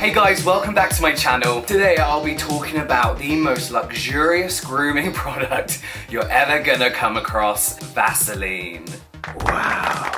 Hey guys, welcome back to my channel. Today I'll be talking about the most luxurious grooming product you're ever gonna come across, Vaseline. Wow.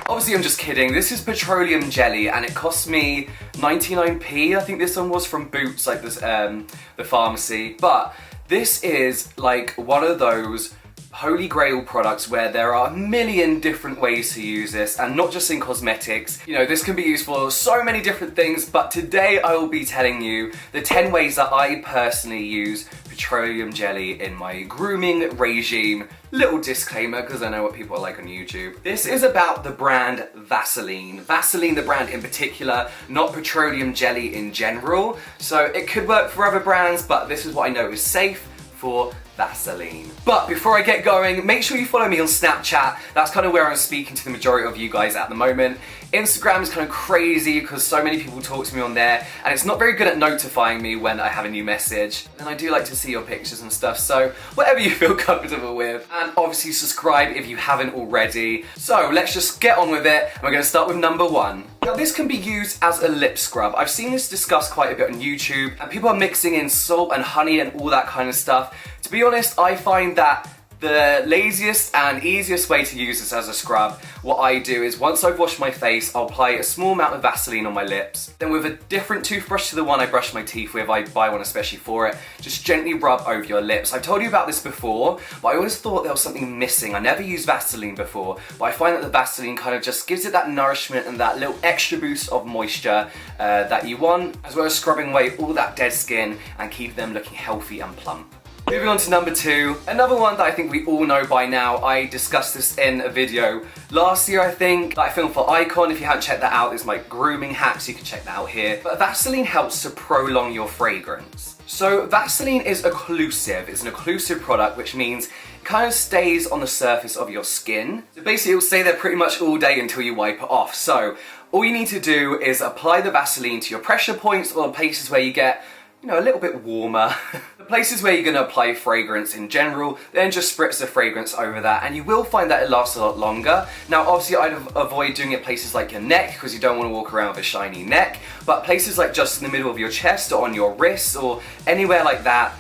Obviously I'm just kidding, this is petroleum jelly and it cost me 99p, I think this one was from Boots, like this, the pharmacy. But this is like one of those holy grail products where there are a million different ways to use this, and not just in cosmetics. You know, this can be used for so many different things, but today I will be telling you the 10 ways that I personally use petroleum jelly in my grooming regime. Little disclaimer, because I know what people are like on YouTube. This is about the brand Vaseline. Vaseline, the brand in particular, not petroleum jelly in general. So it could work for other brands, but this is what I know is safe for Vaseline. But before I get going, make sure you follow me on Snapchat. That's kind of where I'm speaking to the majority of you guys at the moment. Instagram is kind of crazy because so many people talk to me on there and it's not very good at notifying me when I have a new message. And I do like to see your pictures and stuff, so whatever you feel comfortable with. And obviously subscribe if you haven't already. So let's just get on with it. We're going to start with number 1. Now this can be used as a lip scrub. I've seen this discussed quite a bit on YouTube and people are mixing in salt and honey and all that kind of stuff. To be honest, I find that the laziest and easiest way to use this as a scrub, what I do is once I've washed my face, I'll apply a small amount of Vaseline on my lips. Then with a different toothbrush to the one I brush my teeth with, I buy one especially for it, just gently rub over your lips. I've told you about this before, but I always thought there was something missing. I never used Vaseline before, but I find that the Vaseline kind of just gives it that nourishment and that little extra boost of moisture that you want, as well as scrubbing away all that dead skin and keep them looking healthy and plump. Moving on to number 2, another one that I think we all know by now. I discussed this in a video last year, I think, that I filmed for Icon. If you haven't checked that out, there's my grooming hacks, you can check that out here. But Vaseline helps to prolong your fragrance. So Vaseline is occlusive. It's an occlusive product, which means it kind of stays on the surface of your skin. So basically it will stay there pretty much all day until you wipe it off. So all you need to do is apply the Vaseline to your pressure points or places where you get, you know, a little bit warmer. The places where you're going to apply fragrance in general, then just spritz the fragrance over that and you will find that it lasts a lot longer. Now obviously I'd avoid doing it places like your neck because you don't want to walk around with a shiny neck, but places like just in the middle of your chest or on your wrists or anywhere like that,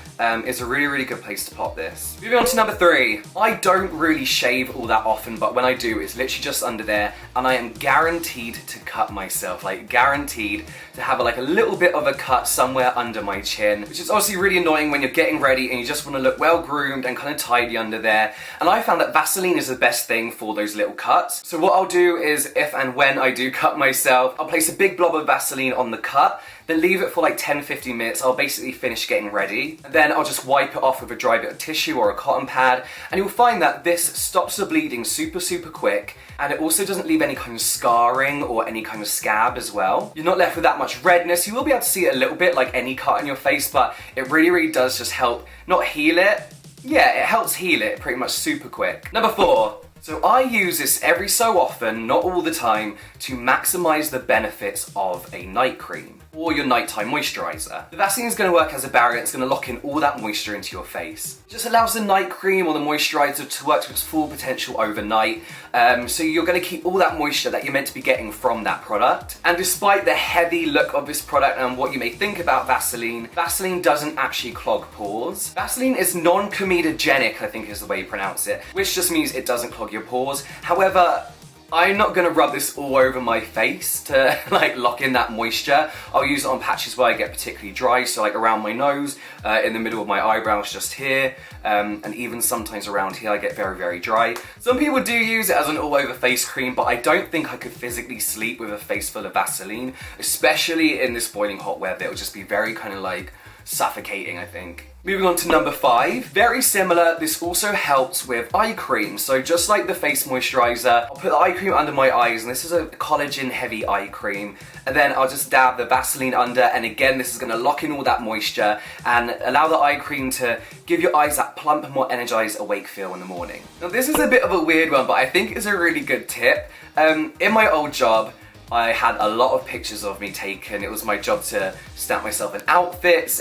is a really good place to pop this. Moving on to number 3. I don't really shave all that often, but when I do, it's literally just under there, and I am guaranteed to cut myself, like guaranteed to have like a little bit of a cut somewhere under my chin, which is obviously really annoying when you're getting ready and you just want to look well groomed and kind of tidy under there. And I found that Vaseline is the best thing for those little cuts. So what I'll do is, if and when I do cut myself, I'll place a big blob of Vaseline on the cut, then leave it for like 10-15 minutes. I'll basically finish getting ready. And then I'll just wipe it off with a dry bit of tissue or a cotton pad. And you'll find that this stops the bleeding super quick. And it also doesn't leave any kind of scarring or any kind of scab as well. You're not left with that much redness. You will be able to see it a little bit like any cut on your face, but it really does just help, not heal it. Yeah, it helps heal it pretty much super quick. Number 4. So I use this every so often, not all the time, to maximize the benefits of a night cream or your nighttime moisturizer. The Vaseline is going to work as a barrier. It's going to lock in all that moisture into your face. It just allows the night cream or the moisturizer to work to its full potential overnight. So you're going to keep all that moisture that you're meant to be getting from that product. And despite the heavy look of this product and what you may think about Vaseline, Vaseline doesn't actually clog pores. Vaseline is non-comedogenic, I think is the way you pronounce it, which just means it doesn't clog your pores. However, I'm not gonna rub this all over my face to like lock in that moisture. I'll use it on patches where I get particularly dry, so like around my nose, in the middle of my eyebrows just here, and even sometimes around here I get very dry. Some people do use it as an all over face cream, but I don't think I could physically sleep with a face full of Vaseline, especially in this boiling hot weather. It would just be very kind of like suffocating, I think. Moving on to number 5, very similar, this also helps with eye cream. So just like the face moisturizer, I'll put the eye cream under my eyes, and this is a collagen heavy eye cream, and then I'll just dab the Vaseline under, and again this is going to lock in all that moisture and allow the eye cream to give your eyes that plump, more energized, awake feel in the morning. Now this is a bit of a weird one, but I think it's a really good tip. In my old job, I had a lot of pictures of me taken. It was my job to stamp myself in outfits,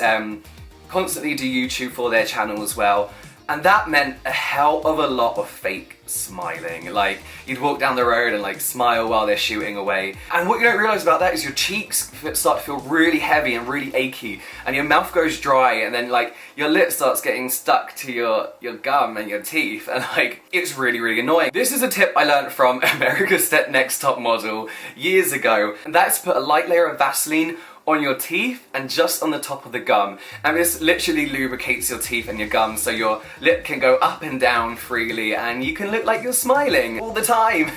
constantly do YouTube for their channel as well. And that meant a hell of a lot of fake smiling. Like, you'd walk down the road and like smile while they're shooting away. And what you don't realize about that is your cheeks start to feel really heavy and really achy, and your mouth goes dry, and then like your lip starts getting stuck to your gum and your teeth, and like it's really, really annoying. This is a tip I learned from America's Next Top Model years ago, and that's put a light layer of Vaseline on your teeth and just on the top of the gum, and this literally lubricates your teeth and your gums so your lip can go up and down freely and you can look like you're smiling all the time.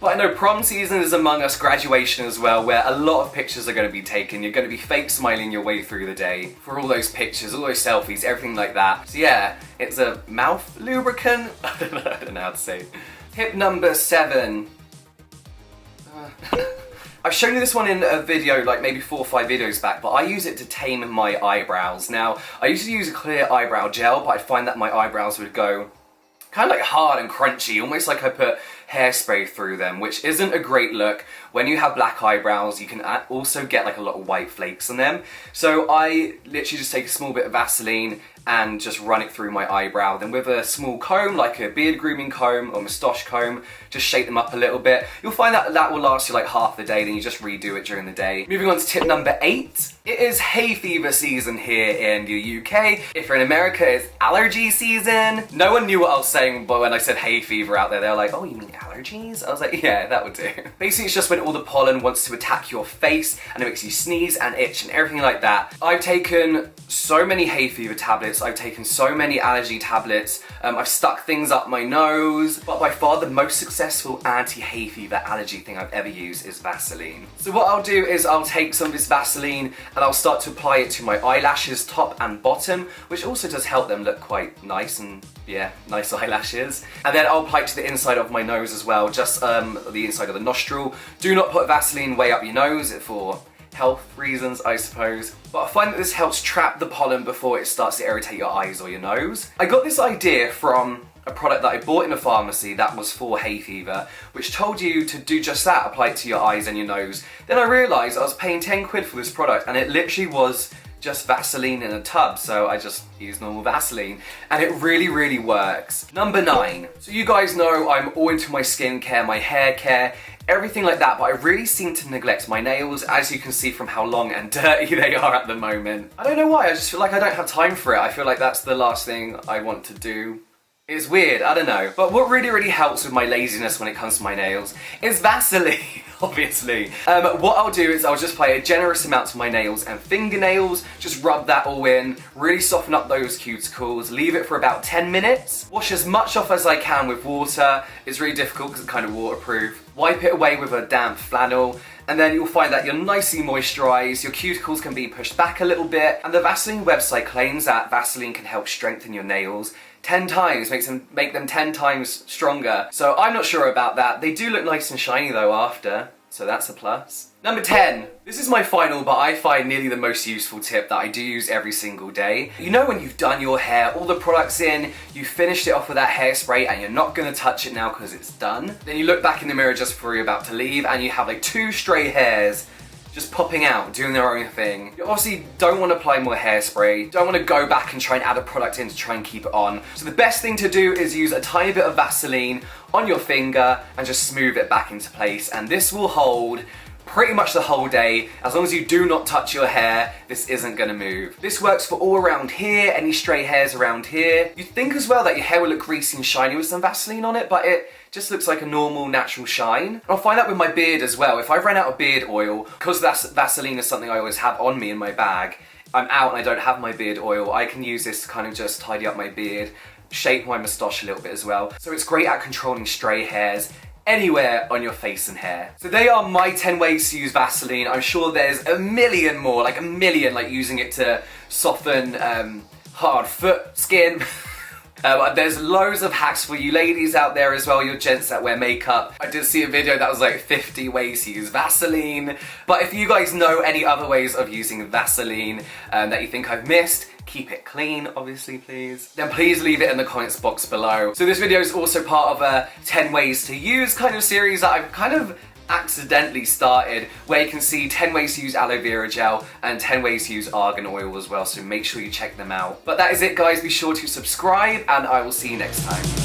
But I know prom season is among us, graduation as well, where a lot of pictures are going to be taken. You're going to be fake smiling your way through the day for all those pictures, all those selfies, everything like that. So yeah, it's a mouth lubricant. I don't know how to say it. Tip number 7. I've shown you this one in a video like maybe 4 or 5 videos back, but I use it to tame my eyebrows. Now, I used to use a clear eyebrow gel, but I find that my eyebrows would go kind of like hard and crunchy, almost like I put hairspray through them, which isn't a great look. When you have black eyebrows, you can also get like a lot of white flakes on them. So I literally just take a small bit of Vaseline and just run it through my eyebrow. Then with a small comb, like a beard grooming comb or moustache comb, just shake them up a little bit. You'll find that that will last you like half the day, then you just redo it during the day. Moving on to tip number 8. It is hay fever season here in the UK. If you're in America, it's allergy season. No one knew what I was saying, but when I said hay fever out there, they were like, oh, you mean allergies? I was like, yeah, that would do. Basically, it's just when all the pollen wants to attack your face and it makes you sneeze and itch and everything like that. I've taken so many hay fever tablets. I've taken so many allergy tablets. I've stuck things up my nose, but by far the most successful anti-hay fever allergy thing I've ever used is Vaseline. So what I'll do is I'll take some of this Vaseline and I'll start to apply it to my eyelashes, top and bottom, which also does help them look quite nice and yeah, nice eyelashes. And then I'll apply it to the inside of my nose as well, just the inside of the nostril. Do not put Vaseline way up your nose for health reasons, I suppose. But I find that this helps trap the pollen before it starts to irritate your eyes or your nose. I got this idea from a product that I bought in a pharmacy that was for hay fever, which told you to do just that, apply it to your eyes and your nose. Then I realised I was paying 10 quid for this product and it literally was just Vaseline in a tub, so I just use normal Vaseline, and it really, really works. Number 9. So you guys know I'm all into my skincare, my hair care, everything like that, but I really seem to neglect my nails, as you can see from how long and dirty they are at the moment. I don't know why, I just feel like I don't have time for it. I feel like that's the last thing I want to do. It's weird, I don't know. But what really, really helps with my laziness when it comes to my nails is Vaseline, obviously. What I'll do is I'll just apply a generous amount to my nails and fingernails, just rub that all in, really soften up those cuticles, leave it for about 10 minutes. Wash as much off as I can with water. It's really difficult because it's kind of waterproof. Wipe it away with a damp flannel, and then you'll find that you're nicely moisturised, your cuticles can be pushed back a little bit, and the Vaseline website claims that Vaseline can help strengthen your nails 10 times, make them 10 times stronger. So I'm not sure about that. They do look nice and shiny though after, so that's a plus. Number 10. This is my final, but I find nearly the most useful tip that I do use every single day. You know when you've done your hair, all the products in, you finished it off with that hairspray and you're not gonna touch it now because it's done. Then you look back in the mirror just before you're about to leave and you have like 2 stray hairs just popping out, doing their own thing. You obviously don't want to apply more hairspray, don't want to go back and try and add a product in to try and keep it on. So the best thing to do is use a tiny bit of Vaseline on your finger and just smooth it back into place, and this will hold pretty much the whole day. As long as you do not touch your hair, this isn't gonna move. This works for all around here, any stray hairs around here. You'd think as well that your hair will look greasy and shiny with some Vaseline on it, but it just looks like a normal, natural shine. And I'll find that with my beard as well. If I've run out of beard oil, because Vaseline is something I always have on me in my bag, I'm out and I don't have my beard oil, I can use this to kind of just tidy up my beard, shape my moustache a little bit as well. So it's great at controlling stray hairs anywhere on your face and hair. So they are my 10 ways to use Vaseline. I'm sure there's a million more, like a million, like using it to soften hard foot skin. There's loads of hacks for you ladies out there as well, you gents that wear makeup. I did see a video that was like 50 ways to use Vaseline. But if you guys know any other ways of using Vaseline that you think I've missed, keep it clean, obviously, please, then please leave it in the comments box below. So this video is also part of a 10 ways to use kind of series that I've kind of accidentally started, where you can see 10 ways to use aloe vera gel and 10 ways to use argan oil as well, so make sure you check them out. But that is it, guys. Be sure to subscribe, and I will see you next time.